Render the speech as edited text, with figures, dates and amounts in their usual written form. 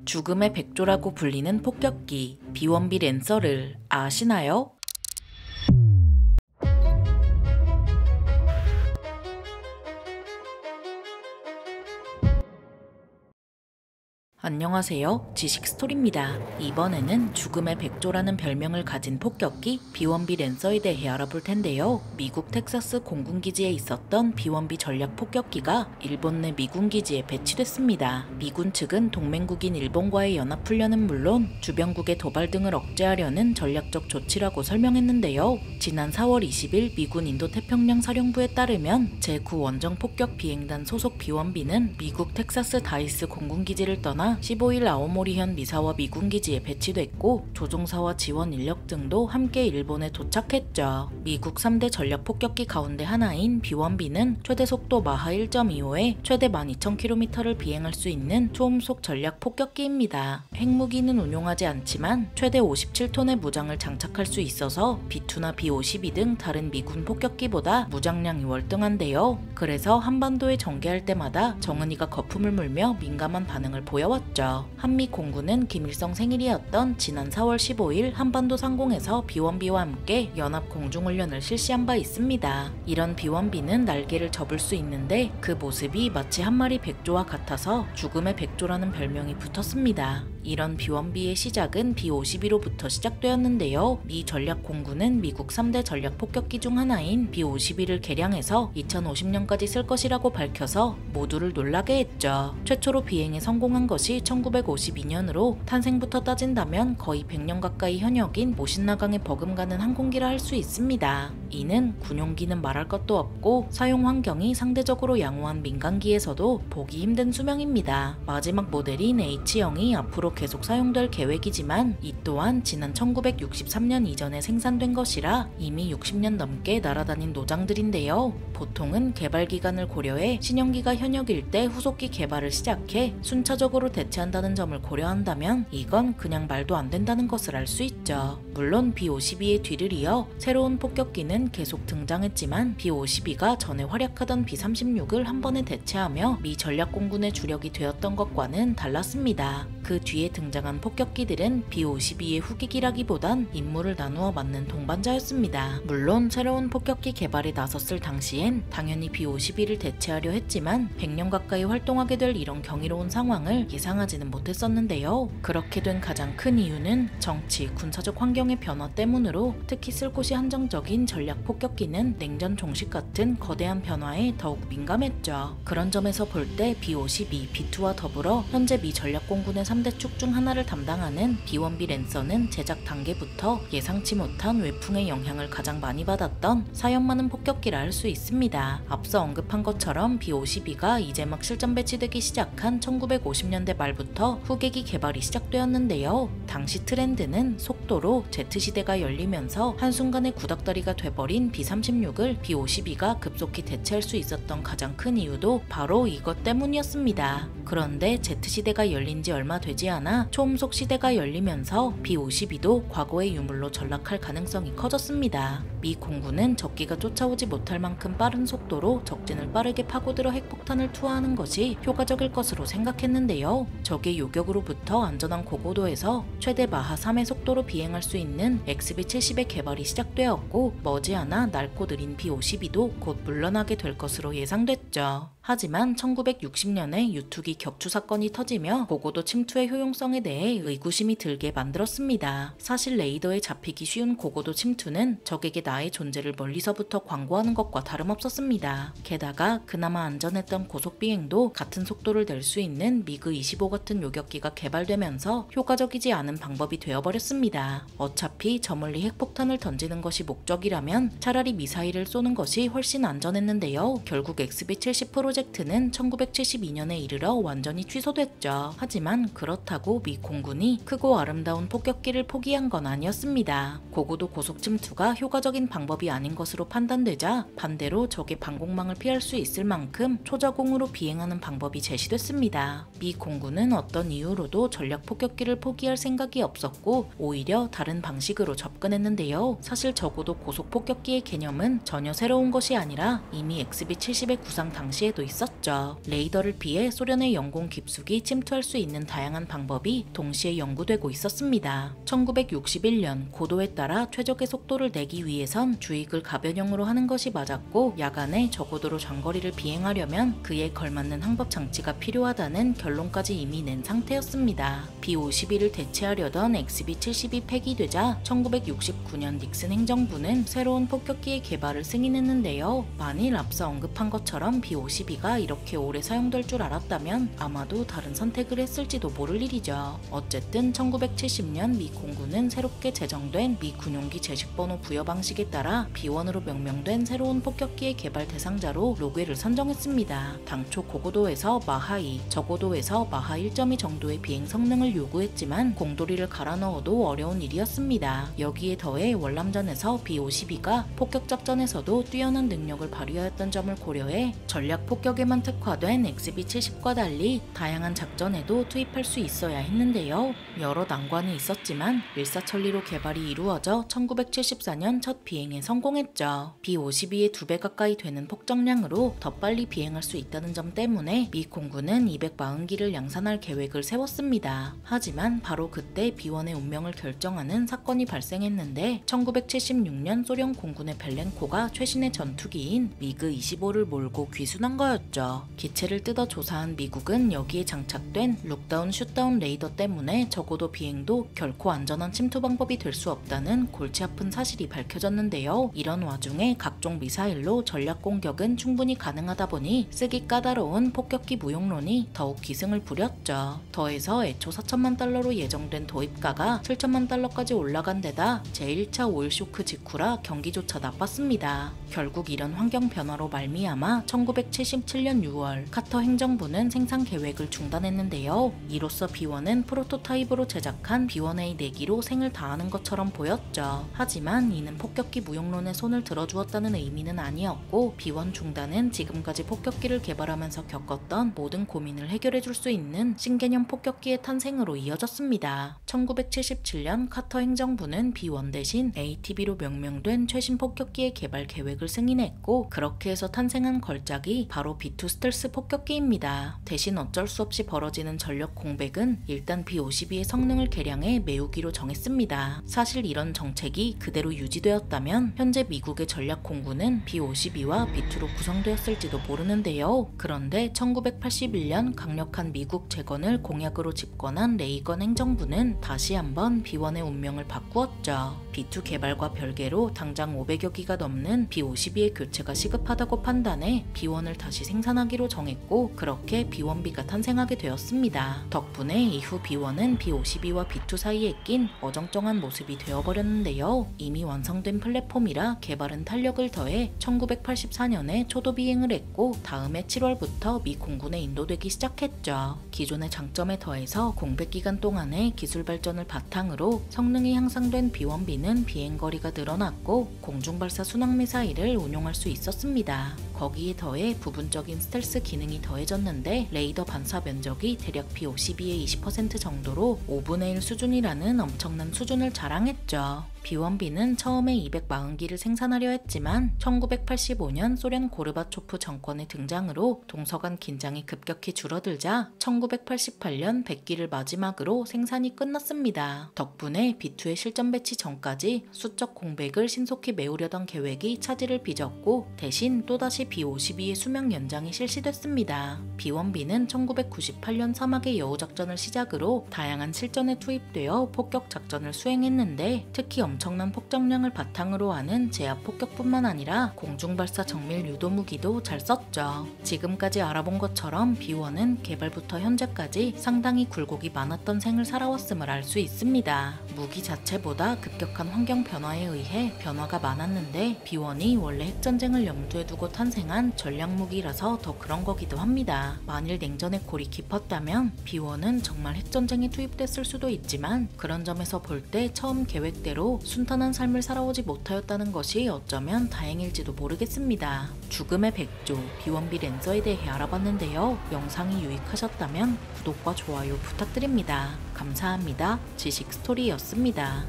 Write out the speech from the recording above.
죽음의 백조라고 불리는 폭격기 B1B 랜서를 아시나요? 안녕하세요. 지식스토리입니다. 이번에는 죽음의 백조라는 별명을 가진 폭격기 B1B 랜서에 대해 알아볼 텐데요. 미국 텍사스 공군기지에 있었던 B1B 전략 폭격기가 일본 내 미군 기지에 배치됐습니다. 미군 측은 동맹국인 일본과의 연합훈련은 물론 주변국의 도발 등을 억제하려는 전략적 조치라고 설명했는데요. 지난 4월 20일 미군 인도태평양 사령부에 따르면 제9 원정 폭격 비행단 소속 B1B는 미국 텍사스 다이스 공군기지를 떠나 15일 아오모리현 미사와 미군기지에 배치됐고 조종사와 지원 인력 등도 함께 일본에 도착했죠. 미국 3대 전략 폭격기 가운데 하나인 B1B는 최대 속도 마하 1.25에 최대 12,000km를 비행할 수 있는 초음속 전략 폭격기입니다. 핵무기는 운용하지 않지만 최대 57톤의 무장을 장착할 수 있어서 B2나 B-52 등 다른 미군 폭격기보다 무장량이 월등한데요. 그래서 한반도에 전개할 때마다 정은이가 거품을 물며 민감한 반응을 보여왔죠. 한미 공군은 김일성 생일이었던 지난 4월 15일 한반도 상공에서 B1B와 함께 연합 공중훈련을 실시한 바 있습니다. 이런 B1B는 날개를 접을 수 있는데 그 모습이 마치 한 마리 백조와 같아서 죽음의 백조라는 별명이 붙었습니다. 이런 B1B의 시작은 B-52로부터 시작되었는데요. 미 전략공군은 미국 3대 전략 폭격기 중 하나인 B-52를 개량해서 2050년까지 쓸 것이라고 밝혀서 모두를 놀라게 했죠. 최초로 비행에 성공한 것이 1952년으로 탄생부터 따진다면 거의 100년 가까이 현역인 모신나강에 버금가는 항공기라 할 수 있습니다. 이는 군용기는 말할 것도 없고 사용 환경이 상대적으로 양호한 민간기에서도 보기 힘든 수명입니다. 마지막 모델인 H형이 앞으로 계속 사용될 계획이지만 이 또한 지난 1963년 이전에 생산된 것이라 이미 60년 넘게 날아다닌 노장들인데요. 보통은 개발 기간을 고려해 신형기가 현역일 때 후속기 개발을 시작해 순차적으로 대체한다는 점을 고려한다면 이건 그냥 말도 안 된다는 것을 알 수 있죠. 물론 B-52의 뒤를 이어 새로운 폭격기는 계속 등장했지만 B-52가 전에 활약하던 B-36을 한 번에 대체하며 미 전략공군의 주력이 되었던 것과는 달랐습니다. 그 뒤에 등장한 폭격기들은 B-52의 후기기라기보단 임무를 나누어 맡는 동반자였습니다. 물론 새로운 폭격기 개발에 나섰을 당시엔 당연히 B-52를 대체하려 했지만 100년 가까이 활동하게 될 이런 경이로운 상황을 예상하지는 못했었는데요. 그렇게 된 가장 큰 이유는 정치, 군사적 환경의 변화 때문으로 특히 쓸 곳이 한정적인 전략 폭격기는 냉전 종식 같은 거대한 변화에 더욱 민감했죠. 그런 점에서 볼 때 B-52, B-2와 더불어 현재 미 전략공군의 3대 축 중 하나를 담당하는 B1B 랜서는 제작 단계부터 예상치 못한 외풍의 영향을 가장 많이 받았던 사연 많은 폭격기라 할 수 있습니다. 앞서 언급한 것처럼 B-52가 이제 막 실전 배치되기 시작한 1950년대 말부터 후계기 개발이 시작되었는데요. 당시 트렌드는 속도로 Z시대가 열리면서 한순간에 구닥다리가 돼버린 B-36을 B-52가 급속히 대체할 수 있었던 가장 큰 이유도 바로 이것 때문이었습니다. 그런데 Z시대가 열린 지 얼마 되지 않아 초음속 시대가 열리면서 B-52도 과거의 유물로 전락할 가능성이 커졌습니다. 미 공군은 적기가 쫓아오지 못할 만큼 빠른 속도로 적진을 빠르게 파고들어 핵폭탄을 투하하는 것이 효과적일 것으로 생각했는데요. 적의 요격으로부터 안전한 고고도에서 최대 마하 3의 속도로 비행할 수 있는 XB-70의 개발이 시작되었고 머지않아 낡고 느린 B-52도 곧 물러나게 될 것으로 예상됐죠. 하지만 1960년에 유투기 격추 사건이 터지며 고고도 침투의 효용성에 대해 의구심이 들게 만들었습니다. 사실 레이더에 잡히기 쉬운 고고도 침투는 적에게 나의 존재를 멀리서부터 광고하는 것과 다름없었습니다. 게다가 그나마 안전했던 고속비행도 같은 속도를 낼 수 있는 미그-25 같은 요격기가 개발되면서 효과적이지 않은 방법이 되어버렸습니다. 어차피 저 멀리 핵폭탄을 던지는 것이 목적이라면 차라리 미사일을 쏘는 것이 훨씬 안전했는데요. 결국 XB-70 프로젝트는 1972년에 이르러 완전히 취소됐죠. 하지만 그렇다고 미 공군이 크고 아름다운 폭격기를 포기한 건 아니었습니다. 고고도 고속 침투가 효과적인 방법이 아닌 것으로 판단되자 반대로 적의 방공망을 피할 수 있을 만큼 초저공으로 비행하는 방법이 제시됐습니다. 미 공군은 어떤 이유로도 전략 폭격기를 포기할 생각이 없었고 오히려 다른 방식으로 접근했는데요. 사실 적어도 고속 폭격기의 개념은 전혀 새로운 것이 아니라 이미 XB-70의 구상 당시에도 있었죠. 레이더를 피해 소련의 영공 깊숙이 침투할 수 있는 다양한 다양한 방법이 동시에 연구되고 있었습니다. 1961년 고도에 따라 최적의 속도를 내기 위해선 주익을 가변형으로 하는 것이 맞았고, 야간에 저고도로 장거리를 비행하려면 그에 걸맞는 항법 장치가 필요하다는 결론까지 이미 낸 상태였습니다. B-52를 대체하려던 XB-72 폐기되자 1969년 닉슨 행정부는 새로운 폭격기의 개발을 승인했는데요. 만일 앞서 언급한 것처럼 B-52가 이렇게 오래 사용될 줄 알았다면 아마도 다른 선택을 했을지도 모를 일이죠. 어쨌든 1970년 미 공군은 새롭게 제정된 미 군용기 제식번호 부여 방식에 따라 B-1으로 명명된 새로운 폭격기의 개발 대상자로 로괴를 선정했습니다. 당초 고고도에서 마하 2, 저고도에서 마하 1.2 정도의 비행 성능을 요구했지만 공돌이를 갈아 넣어도 어려운 일이었습니다. 여기에 더해 월남전에서 B-52가 폭격 작전에서도 뛰어난 능력을 발휘하였던 점을 고려해 전략 폭격에만 특화된 XB-70과 달리 다양한 작전에도 투입할 수 있어야 했는데요. 여러 난관이 있었지만 일사천리로 개발이 이루어져 1974년 첫 비행에 성공했죠. B-52의 2배 가까이 되는 폭정량으로 더 빨리 비행할 수 있다는 점 때문에 미 공군은 240기를 양산할 계획을 세웠습니다. 하지만 바로 그때 B-1의 운명을 결정하는 사건이 발생했는데 1976년 소련 공군의 벨렌코가 최신의 전투기인 미그 25를 몰고 귀순한 거였죠. 기체를 뜯어 조사한 미국은 여기에 장착된 룩다운 슛다운 레이더 때문에 저고도 비행도 결코 안전한 침투 방법이 될 수 없다는 골치 아픈 사실이 밝혀졌는데요. 이런 와중에 각종 미사일로 전략 공격은 충분히 가능하다 보니 쓰기 까다로운 폭격기 무용론이 더욱 기승을 부렸죠. 더해서 애초 4천만 달러로 예정된 도입가가 7천만 달러까지 올라간 데다 제1차 오일 쇼크 직후라 경기조차 나빴습니다. 결국 이런 환경 변화로 말미암아 1977년 6월 카터 행정부는 생산 계획을 중단했는데요. 이로써 B-1은 프로토타입으로 제작한 B-1A 내기로 생을 다하는 것처럼 보였죠. 하지만 이는 폭격기 무용론에 손을 들어주었다는 의미는 아니었고, B-1 중단은 지금까지 폭격기를 개발하면서 겪었던 모든 고민을 해결해줄 수 있는 신개념 폭격기의 탄생으로 이어졌습니다. 1977년 카터 행정부는 B-1 대신 ATB로 명명된 최신 폭격기의 개발 계획을 승인했고, 그렇게 해서 탄생한 걸작이 바로 B-2 스텔스 폭격기입니다. 대신 어쩔 수 없이 벌어지는 전력 공백은 일단 B-52의 성능을 개량해 메우기로 정했습니다. 사실 이런 정책이 그대로 유지되었다면 현재 미국의 전략 공군은 B-52와 B-2로 구성되었을지도 모르는데요. 그런데 1981년 강력한 미국 재건을 공약으로 집권한 레이건 행정부는 다시 한번 B-1의 운명을 바꾸었죠. B-2 개발과 별개로 당장 500여 기가 넘는 B-52의 교체가 시급하다고 판단해 B-1을 다시 생산하기로 정했고, 그렇게 B-1B가 탄생하게 되었습니다. 덕분에 이후 B-1은 B-52와 B-2 사이에 낀 어정쩡한 모습이 되어버렸는데요. 이미 완성된 플랫폼이라 개발은 탄력을 더해 1984년에 초도 비행을 했고, 다음해 7월부터 미 공군에 인도되기 시작했죠. 기존의 장점에 더해서 공백 기간 동안의 기술 발전을 바탕으로 성능이 향상된 B-1B는 비행거리가 늘어났고 공중발사 순항미사일을 운용할 수 있었습니다. 거기에 더해 부분적인 스텔스 기능이 더해졌는데 레이더 반사 면적이 대략 B-52의 20% 정도로 5분의 1 수준이라는 엄청난 수준을 자랑했죠. B-1B는 처음에 240기를 생산하려 했지만 1985년 소련 고르바초프 정권의 등장으로 동서간 긴장이 급격히 줄어들자 1988년 100기를 마지막으로 생산이 끝났습니다. 덕분에 B-2의 실전 배치 전까지 수적 공백을 신속히 메우려던 계획이 차질을 빚었고, 대신 또다시 B-52의 수명 연장이 실시됐습니다. B-1B는 1998년 사막의 여우작전을 시작으로 다양한 실전에 투입되어 폭격 작전을 수행했는데, 특히 엄청난 폭정량을 바탕으로 하는 제압 폭격뿐만 아니라 공중발사 정밀 유도 무기도 잘 썼죠. 지금까지 알아본 것처럼 B-1은 개발부터 현재까지 상당히 굴곡이 많았던 생을 살아왔음을 알 수 있습니다. 무기 자체보다 급격한 환경 변화에 의해 변화가 많았는데 B-1이 원래 핵전쟁을 염두에 두고 탄생한 전략무기라서 더 그런 거기도 합니다. 만일 냉전의 골이 깊었다면 B-1은 정말 핵전쟁에 투입됐을 수도 있지만, 그런 점에서 볼 때 처음 계획대로 순탄한 삶을 살아오지 못하였다는 것이 어쩌면 다행일지도 모르겠습니다. 죽음의 백조 B-1B 랜서에 대해 알아봤는데요. 영상이 유익하셨다면 구독과 좋아요 부탁드립니다. 감사합니다. 지식스토리였습니다.